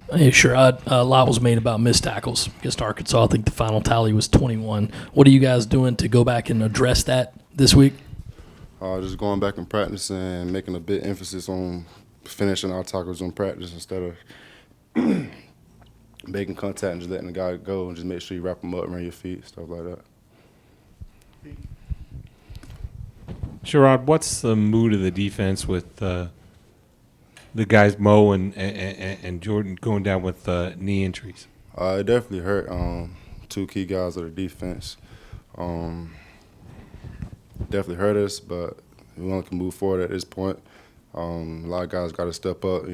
Hey, Sherrod, a lot was made about missed tackles against Arkansas. I think the final tally was 21. What are you guys doing to go back and address that this week? Just going back and practicing and making a bit emphasis on finishing our tackles on practice instead of making contact and just letting the guy go and just make sure you wrap him up around your feet, stuff like that. Sherrod, what's the mood of the defense with the guys Mo and Jordan going down with knee injuries? It definitely hurt two key guys of the defense. Definitely hurt us, but we only can move forward at this point. A lot of guys got to step up,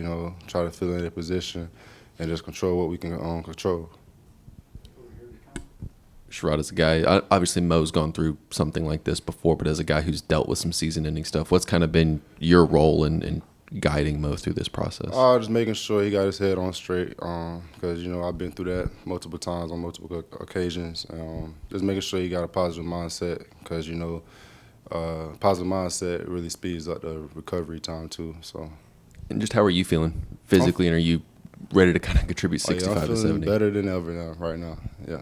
try to fill in their position and just control what we can control. Sherrod, as a guy, obviously Mo's gone through something like this before, but as a guy who's dealt with some season-ending stuff, what's kind of been your role in guiding Mo through this process? Just making sure he got his head on straight, because I've been through that multiple times on multiple occasions. Just making sure he got a positive mindset, because positive mindset really speeds up the recovery time too. So. And just how are you feeling physically, and are you ready to kind of contribute 65 I'm to 70? feeling better than ever now, right now. Yeah.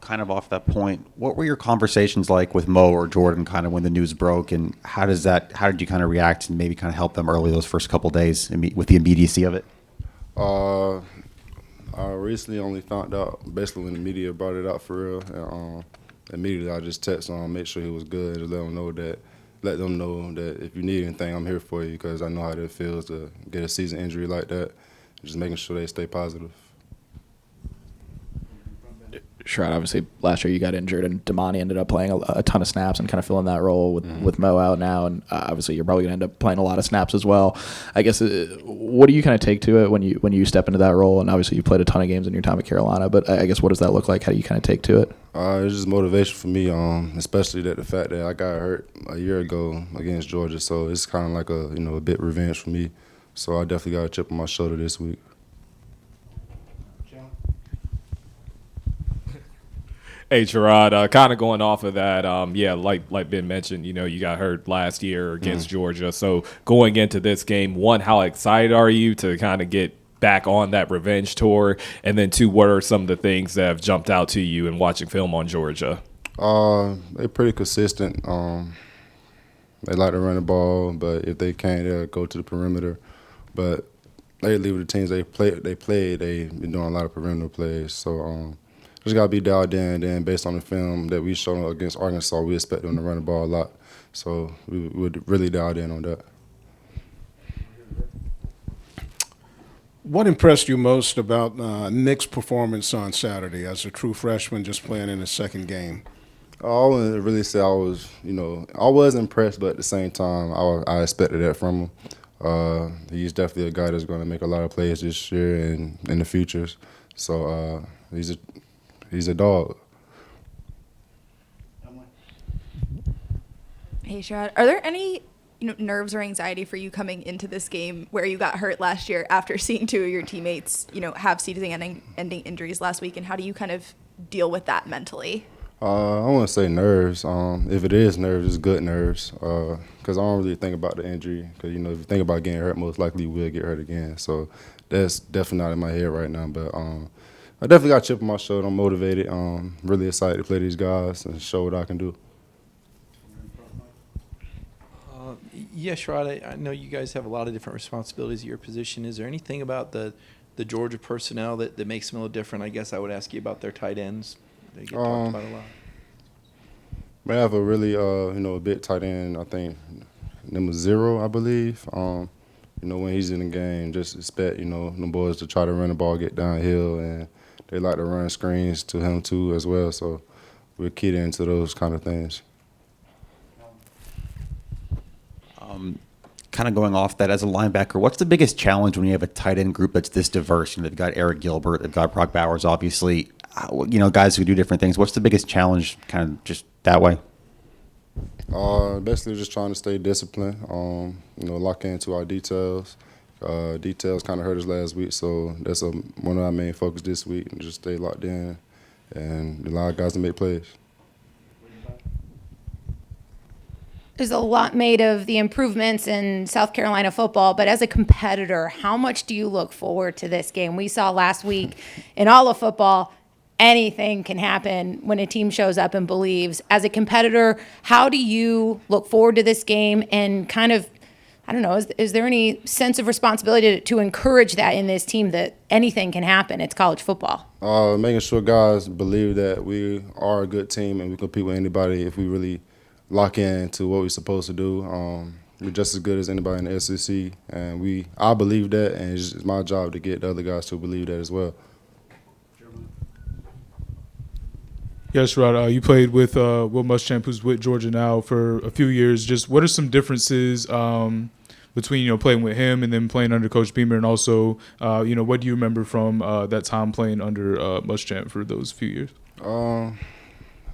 Kind of off that point, what were your conversations like with Mo or Jordan kind of when the news broke, and how did you kind of react and maybe kind of help them early those first couple of days with the immediacy of it? I recently only found out basically when the media brought it out for real, and immediately I just texted him, make sure he was good, and let them know that if you need anything, I'm here for you, because I know how it feels to get a season injury like that. Just making sure they stay positive. Sherrod, obviously last year you got injured, and Damani ended up playing a ton of snaps and kind of filling that role with Mo out now, and obviously you're probably going to end up playing a lot of snaps as well. I guess what do you kind of take to it when you step into that role? And obviously you played a ton of games in your time at Carolina, but I guess what does that look like? How do you kind of take to it? It's just motivation for me, especially the fact that I got hurt a year ago against Georgia, so it's kind of like a bit revenge for me. So I definitely got a chip on my shoulder this week. Hey, Sherrod, kind of going off of that, like Ben mentioned, you got hurt last year against Georgia. So going into this game, one, how excited are you to kind of get back on that revenge tour? And then two, what are some of the things that have jumped out to you in watching film on Georgia? They're pretty consistent. They like to run the ball, but if they can't, they'll go to the perimeter. But lately with the teams they've been doing a lot of perimeter plays. So just got to be dialed in. And then based on the film that we showed against Arkansas, we expect them to run the ball a lot. So we would really dialed in on that. What impressed you most about Nick's performance on Saturday as a true freshman just playing in his second game? I wouldn't really say I was, I was impressed, but at the same time, I expected that from him. He's definitely a guy that's going to make a lot of plays this year and in the futures. So he's a dog. Hey, Sherrod, are there any nerves or anxiety for you coming into this game where you got hurt last year after seeing two of your teammates, have season-ending injuries last week, and how do you kind of deal with that mentally? I wouldn't say nerves. If it is nerves, it's good nerves. Because I don't really think about the injury. Because, if you think about getting hurt, most likely you will get hurt again. So that's definitely not in my head right now. But I definitely got a chip on my shoulder. I'm motivated. Really excited to play these guys and show what I can do. Yeah, Sherrod, I know you guys have a lot of different responsibilities at your position. Is there anything about the Georgia personnel that makes them a little different? I guess I would ask you about their tight ends. They get talked about a lot. They have a really, a big tight end, I think, number 0, I believe. When he's in the game, just expect, the boys to try to run the ball, get downhill, and they like to run screens to him too as well. So we're keyed into those kind of things. Kind of going off that, as a linebacker, what's the biggest challenge when you have a tight end group that's this diverse? They've got Eric Gilbert, they've got Brock Bowers, obviously, guys who do different things. What's the biggest challenge kind of just that way? Basically just trying to stay disciplined, lock into our details. Details kind of hurt us last week, so that's one of our main focus this week, and just stay locked in and allow guys to make plays. there's a lot made of the improvements in South Carolina football, but as a competitor, how much do you look forward to this game? We saw last week in all of football, anything can happen when a team shows up and believes. As a competitor, how do you look forward to this game and kind of, I don't know, is there any sense of responsibility to encourage that in this team that anything can happen? It's college football. Making sure guys believe that we are a good team and we compete with anybody if we really lock in to what we're supposed to do. We're just as good as anybody in the SEC, and I believe that, and it's my job to get the other guys to believe that as well. Yes, Rod. You played with Will Muschamp, who's with Georgia now for a few years. Just what are some differences between playing with him and then playing under Coach Beamer, and also what do you remember from that time playing under Muschamp for those few years?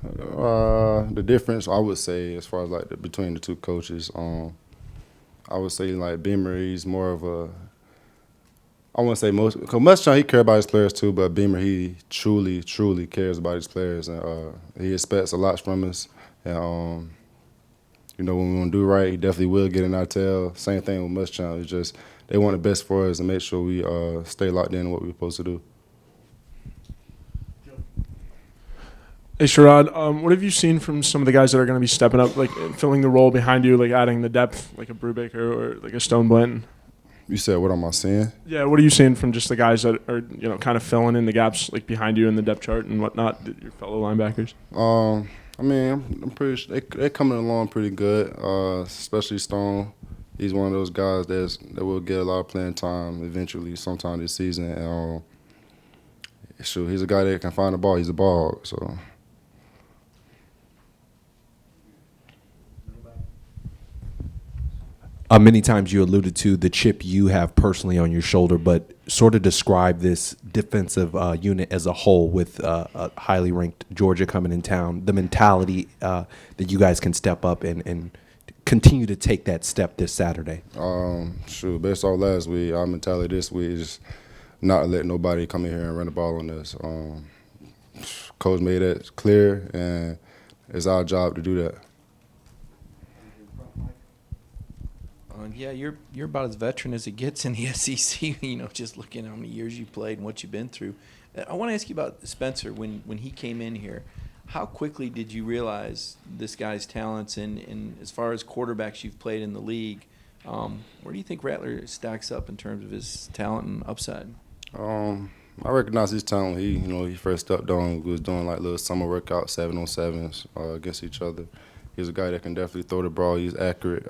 The difference, I would say, as far as between the two coaches, I would say Beamer, he's more of a. I wouldn't say most, because Muschamp, he cares about his players too, but Beamer, he truly, truly cares about his players, and he expects a lot from us. And, when we want to do right, he definitely will get in our tail. Same thing with Muschamp. It's just they want the best for us and make sure we stay locked in what we're supposed to do. Hey, Sherrod, what have you seen from some of the guys that are going to be stepping up, like filling the role behind you, like adding the depth, like a Brubaker or like a Stone Blanton? You said, what am I seeing? Yeah, what are you seeing from just the guys that are, kind of filling in the gaps like behind you in the depth chart and whatnot, your fellow linebackers? I'm pretty sure they're coming along pretty good, especially Stone. He's one of those guys that will get a lot of playing time eventually sometime this season. And he's a guy that can find the ball. He's a ball hog, so. Many times you alluded to the chip you have personally on your shoulder, but sort of describe this defensive unit as a whole with a highly ranked Georgia coming in town, the mentality that you guys can step up and continue to take that step this Saturday. Based off last week, our mentality this week is not let nobody come in here and run the ball on us. Coach made that clear, and it's our job to do that. Yeah, you're about as veteran as it gets in the SEC. Just looking at how many years you played and what you've been through. I want to ask you about Spencer. When he came in here, how quickly did you realize this guy's talents? And as far as quarterbacks you've played in the league, where do you think Rattler stacks up in terms of his talent and upside? I recognize his talent. He first stepped on. We was doing little summer workouts, 7-on-7s against each other. He's a guy that can definitely throw the ball. He's accurate.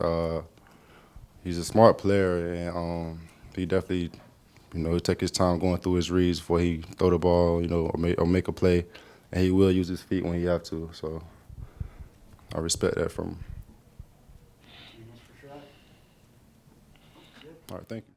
He's a smart player, and he definitely, he'll take his time going through his reads before he throw the ball, or make a play, and he will use his feet when he have to. So I respect that from him. All right, thank you.